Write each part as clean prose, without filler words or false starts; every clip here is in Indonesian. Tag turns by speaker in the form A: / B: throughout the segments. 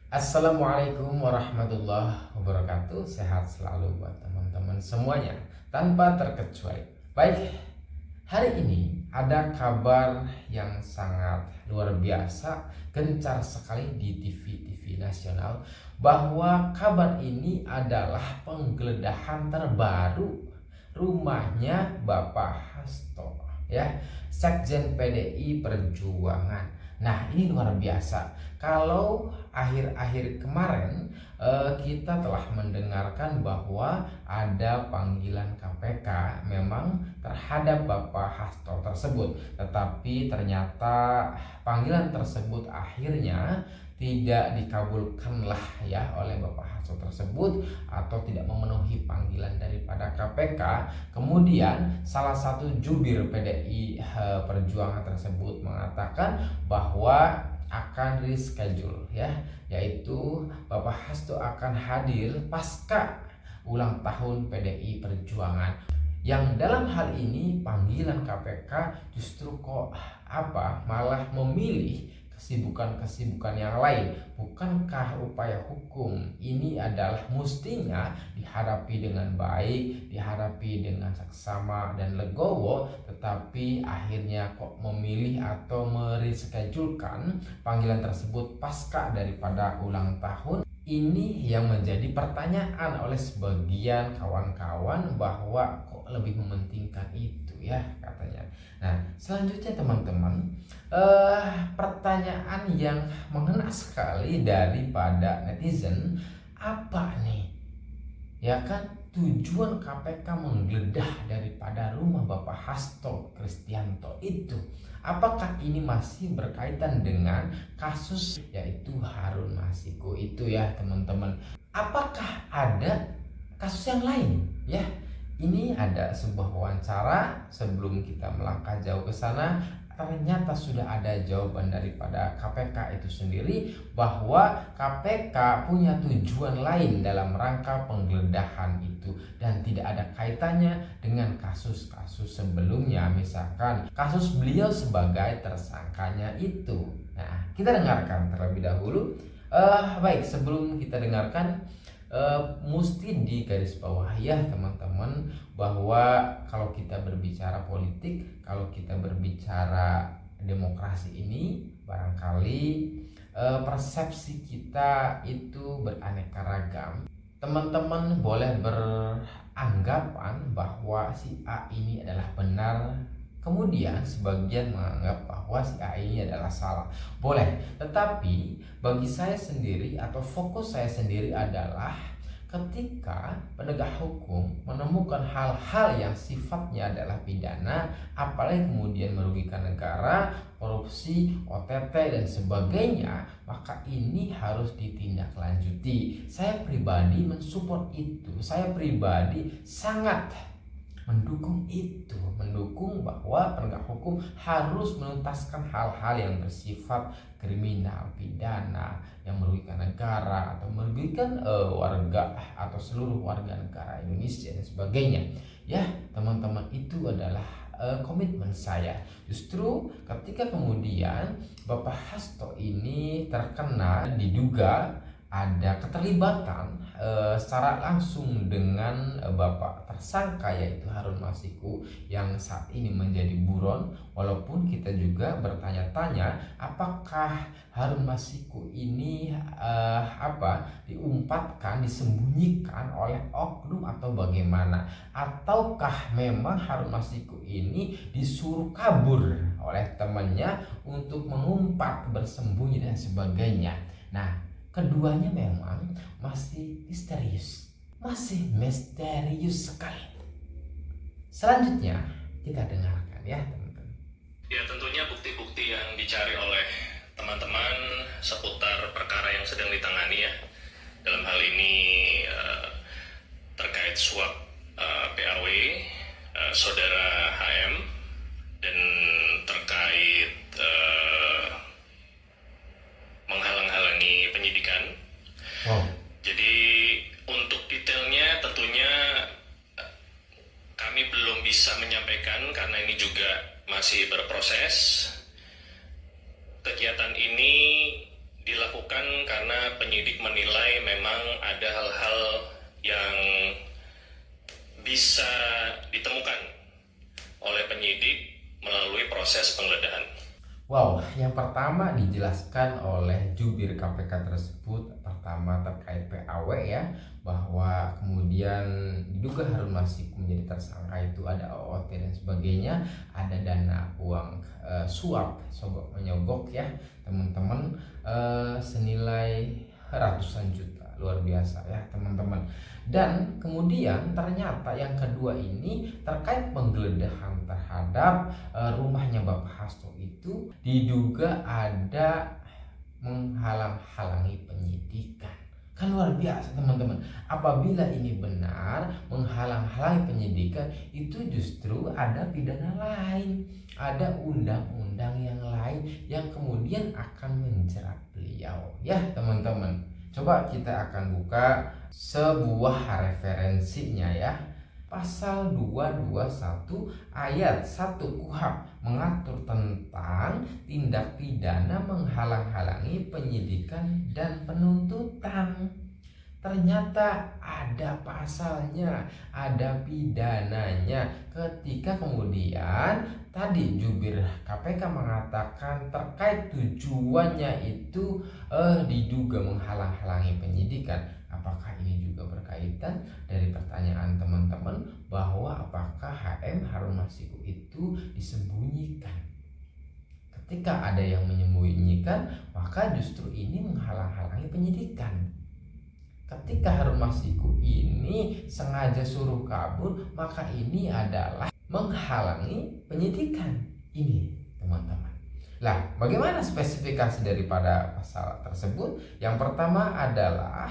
A: Assalamualaikum warahmatullahi wabarakatuh. Sehat selalu buat teman-teman semuanya tanpa terkecuali. Baik, hari ini ada kabar yang sangat luar biasa, gencar sekali di TV-TV nasional, bahwa kabar ini adalah penggeledahan terbaru rumahnya Bapak Hasto, ya, Sekjen PDI Perjuangan. Nah, ini luar biasa. Kalau akhir-akhir kemarin kita telah mendengarkan bahwa ada panggilan KPK memang terhadap Bapak Hasto tersebut, tetapi ternyata panggilan tersebut akhirnya tidak dikabulkanlah ya oleh Bapak Hasto tersebut, atau tidak memenuhi panggilan daripada KPK. Kemudian salah satu jubir PDI Perjuangan tersebut mengatakan bahwa akan reschedule, ya, yaitu Bapak Hasto akan hadir pasca ulang tahun PDI Perjuangan. Yang dalam hal ini panggilan KPK justru malah memilih kesibukan-kesibukan yang lain. Bukankah upaya hukum ini adalah mustinya dihadapi dengan baik, dihadapi dengan saksama dan legowo, tetapi akhirnya kok memilih atau mereschedulekan panggilan tersebut pasca daripada ulang tahun? Ini yang menjadi pertanyaan oleh sebagian kawan-kawan, bahwa kok lebih mementingkan itu ya katanya. Nah, selanjutnya teman-teman, pertanyaan yang mengena sekali daripada netizen, apa nih, ya kan, tujuan KPK menggeledah daripada rumah Bapak Hasto Kristianto itu? Apakah ini masih berkaitan dengan kasus yaitu Harun Masiku itu ya teman-teman? Apakah ada kasus yang lain ya? Ini ada sebuah wawancara. Sebelum kita melangkah jauh ke sana, ternyata sudah ada jawaban daripada KPK itu sendiri, bahwa KPK punya tujuan lain dalam rangka penggeledahan itu, dan tidak ada kaitannya dengan kasus-kasus sebelumnya, misalkan kasus beliau sebagai tersangkanya itu. Nah, kita dengarkan terlebih dahulu. Baik, sebelum kita dengarkan, mesti digarisbawahi ya teman-teman, bahwa kalau kita berbicara politik, kalau kita berbicara demokrasi ini, barangkali persepsi kita itu beraneka ragam. Teman-teman boleh beranggapan bahwa si A ini adalah benar, kemudian sebagian menganggap bahwa si A ini adalah salah. Boleh, tetapi bagi saya sendiri atau fokus saya sendiri adalah ketika penegak hukum menemukan hal-hal yang sifatnya adalah pidana, apalagi kemudian merugikan negara, korupsi, OTT dan sebagainya, maka ini harus ditindaklanjuti. Saya pribadi mensupport itu. Saya pribadi sangat mendukung itu, mendukung bahwa penegak hukum harus menuntaskan hal-hal yang bersifat kriminal, pidana, yang merugikan negara atau merugikan warga atau seluruh warga negara Indonesia dan sebagainya. Ya, teman-teman, itu adalah komitmen saya. Justru ketika kemudian Bapak Hasto ini terkena, diduga ada keterlibatan secara langsung dengan Bapak tersangka yaitu Harun Masiku yang saat ini menjadi buron, walaupun kita juga bertanya-tanya apakah Harun Masiku ini diumpatkan, disembunyikan oleh oknum atau bagaimana, ataukah memang Harun Masiku ini disuruh kabur oleh temannya untuk mengumpat, bersembunyi dan sebagainya. Nah, keduanya memang masih misterius sekali. Selanjutnya kita dengarkan ya teman-teman.
B: Ya, tentunya bukti-bukti yang dicari oleh teman-teman seputar perkara yang sedang ditangani ya. Dalam hal ini terkait suap PAW saudara HM, dan terkait menghalang-halangi penyidikan. Jadi untuk detailnya tentunya kami belum bisa menyampaikan karena ini juga masih berproses. Kegiatan ini dilakukan karena penyidik menilai memang ada hal-hal yang bisa ditemukan oleh penyidik melalui proses penggeledahan.
A: Wow, yang pertama dijelaskan oleh jubir KPK tersebut, pertama terkait PAW ya, bahwa kemudian diduga Harun Masiku menjadi tersangka itu ada OOT dan sebagainya, ada dana uang suap, sogok menyogok ya teman-teman, senilai ratusan juta, luar biasa ya teman-teman. Dan kemudian ternyata yang kedua ini terkait penggeledahan terhadap rumahnya Bapak Hasto itu diduga ada menghalang-halangi penyidikan. Kan luar biasa teman-teman. Apabila ini benar menghalang-halangi penyidikan, itu justru ada pidana lain, ada undang-undang yang lain yang kemudian akan menjerat beliau ya teman-teman. Coba kita akan buka sebuah referensinya ya. Pasal 221 ayat 1 KUHP mengatur tentang tindak pidana menghalang-halangi penyidikan dan penuntutan. Ternyata ada pasalnya, ada pidananya. Ketika kemudian tadi jubir KPK mengatakan terkait tujuannya itu diduga menghalang-halangi penyidikan. Apakah ini juga berkaitan dari pertanyaan teman-teman bahwa apakah HM Harun Masiku itu disembunyikan? Ketika ada yang menyembunyikan, maka justru ini menghalang-halangi penyidikan. Ketika Harun Masiku ini sengaja suruh kabur, maka ini adalah menghalangi penyidikan. Ini teman-teman. Lah, bagaimana spesifikasi daripada pasal tersebut? Yang pertama adalah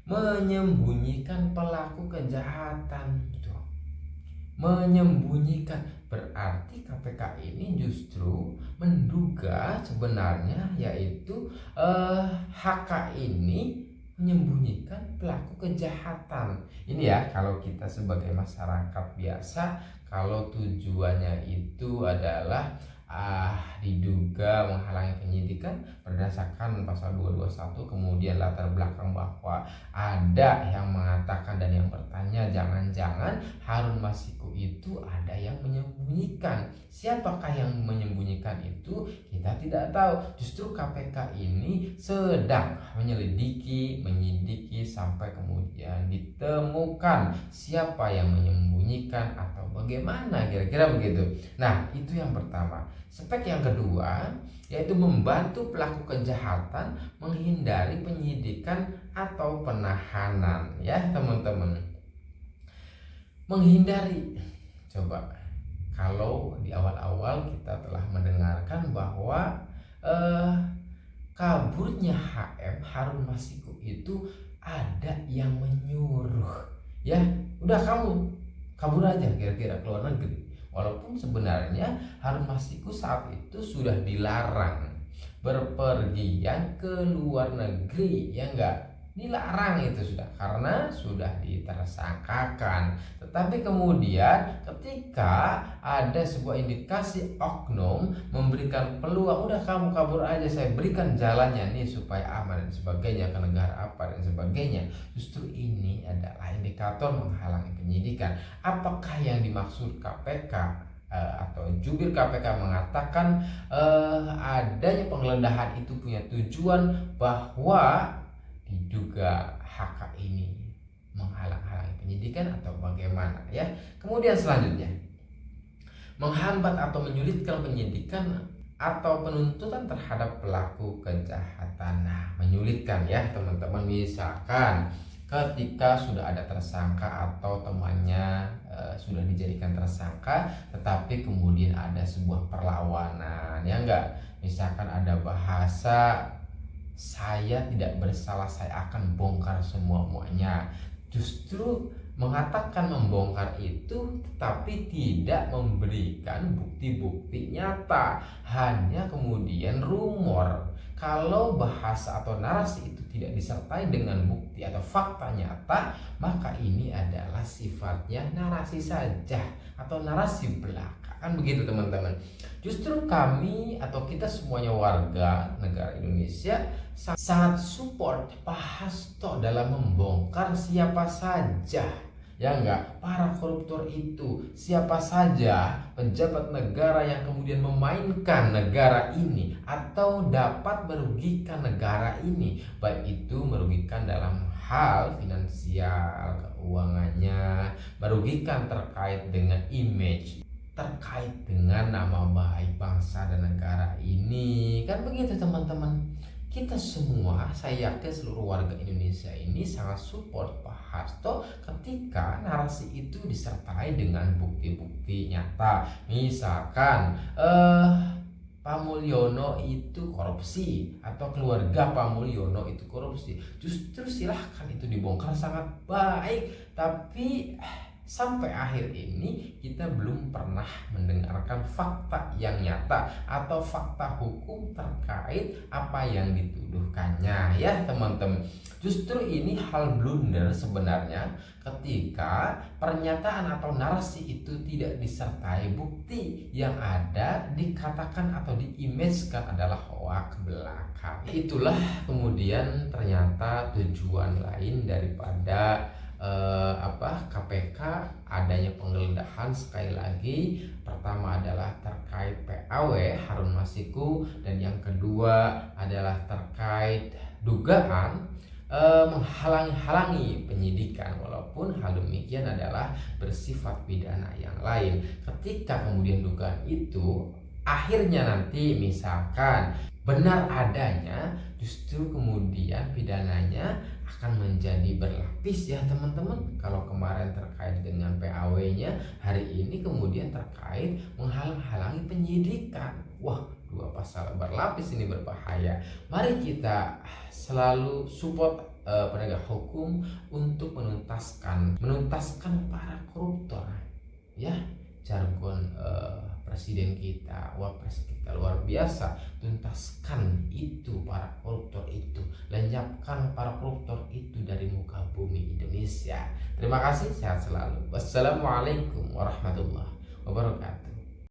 A: menyembunyikan pelaku kejahatan. Menyembunyikan berarti KPK ini justru menduga sebenarnya yaitu HK ini menyembunyikan pelaku kejahatan. Ini ya kalau kita sebagai masyarakat biasa, kalau tujuannya itu adalah diduga menghalangi penyidikan berdasarkan pasal 221, kemudian latar belakang bahwa ada yang mengatakan dan yang bertanya jangan-jangan Harun Masiku itu ada yang menyembunyikan. Siapakah yang menyembunyikan itu kita tidak tahu. Justru KPK ini sedang menyelidiki, menyidiki sampai kemudian ditemukan siapa yang menyembunyikan atau bagaimana kira-kira begitu. Nah, itu yang pertama. Spek yang kedua yaitu membantu pelaku kejahatan menghindari penyidikan atau penahanan ya teman-teman. Menghindari, coba kalau di awal-awal kita telah mendengarkan bahwa kaburnya HM Harun Masiku itu ada yang menyuruh ya, udah kamu kabur aja kira-kira ke luar negeri. Walaupun sebenarnya Harun Masiku saat itu sudah dilarang berpergian ke luar negeri, ya enggak? Dilarang itu sudah karena sudah ditersangkakan. Tetapi kemudian ketika ada sebuah indikasi oknum memberikan peluang, udah kamu kabur aja, saya berikan jalannya nih supaya aman dan sebagainya, ke negara apa dan sebagainya. Justru ini adalah indikator menghalangi penyidikan. Apakah yang dimaksud KPK atau jubir KPK mengatakan adanya penggeledahan itu punya tujuan bahwa diduga HK ini menghalang-halangi penyidikan atau bagaimana ya. Kemudian selanjutnya, menghambat atau menyulitkan penyidikan atau penuntutan terhadap pelaku kejahatan. Nah, menyulitkan ya teman-teman, misalkan ketika sudah ada tersangka atau temannya sudah dijadikan tersangka, tetapi kemudian ada sebuah perlawanan ya enggak, misalkan ada bahasa saya tidak bersalah, saya akan bongkar semuanya. Justru mengatakan membongkar itu tetapi tidak memberikan bukti-bukti nyata, hanya kemudian rumor. Kalau bahasa atau narasi itu tidak disertai dengan bukti atau fakta nyata, maka ini adalah sifatnya narasi saja atau narasi belaka. Kan begitu teman-teman. Justru kami atau kita semuanya warga negara Indonesia sangat support Pak Hasto dalam membongkar siapa saja, ya enggak, para koruptor itu, siapa saja pejabat negara yang kemudian memainkan negara ini atau dapat merugikan negara ini, baik itu merugikan dalam hal finansial, keuangannya, merugikan terkait dengan image, terkait dengan nama baik bangsa dan negara ini. Kan begitu teman-teman. Kita semua, saya yakin seluruh warga Indonesia ini sangat support Pak Hasto ketika narasi itu disertai dengan bukti-bukti nyata. Misalkan Pak Mulyono itu korupsi atau keluarga Pak Mulyono itu korupsi, justru silahkan itu dibongkar, sangat baik. Tapi sampai akhir ini kita belum pernah mendengarkan fakta yang nyata atau fakta hukum terkait apa yang dituduhkannya, ya teman-teman. Justru ini hal blunder sebenarnya ketika pernyataan atau narasi itu tidak disertai bukti, yang ada dikatakan atau diimagekan adalah hoak belaka. Itulah kemudian ternyata tujuan lain daripada KPK adanya penggeledahan. Sekali lagi, pertama adalah terkait PAW Harun Masiku, dan yang kedua adalah terkait dugaan menghalangi penyidikan, walaupun hal demikian adalah bersifat pidana yang lain. Ketika kemudian dugaan itu akhirnya nanti misalkan benar adanya, justru kemudian pidananya akan menjadi berlapis, ya teman-teman. Kalau kemarin terkait dengan PAW-nya, hari ini kemudian terkait menghalang-halangi penyidikan. Wah, dua pasal berlapis ini berbahaya. Mari kita selalu support penegak hukum untuk menuntaskan para koruptor, ya. Jargon presiden kita, wapres kita luar biasa. Tuntaskan itu para koruptor itu, lenyapkan para koruptor itu dari muka bumi Indonesia. Terima kasih, sehat selalu. Wassalamualaikum warahmatullahi wabarakatuh.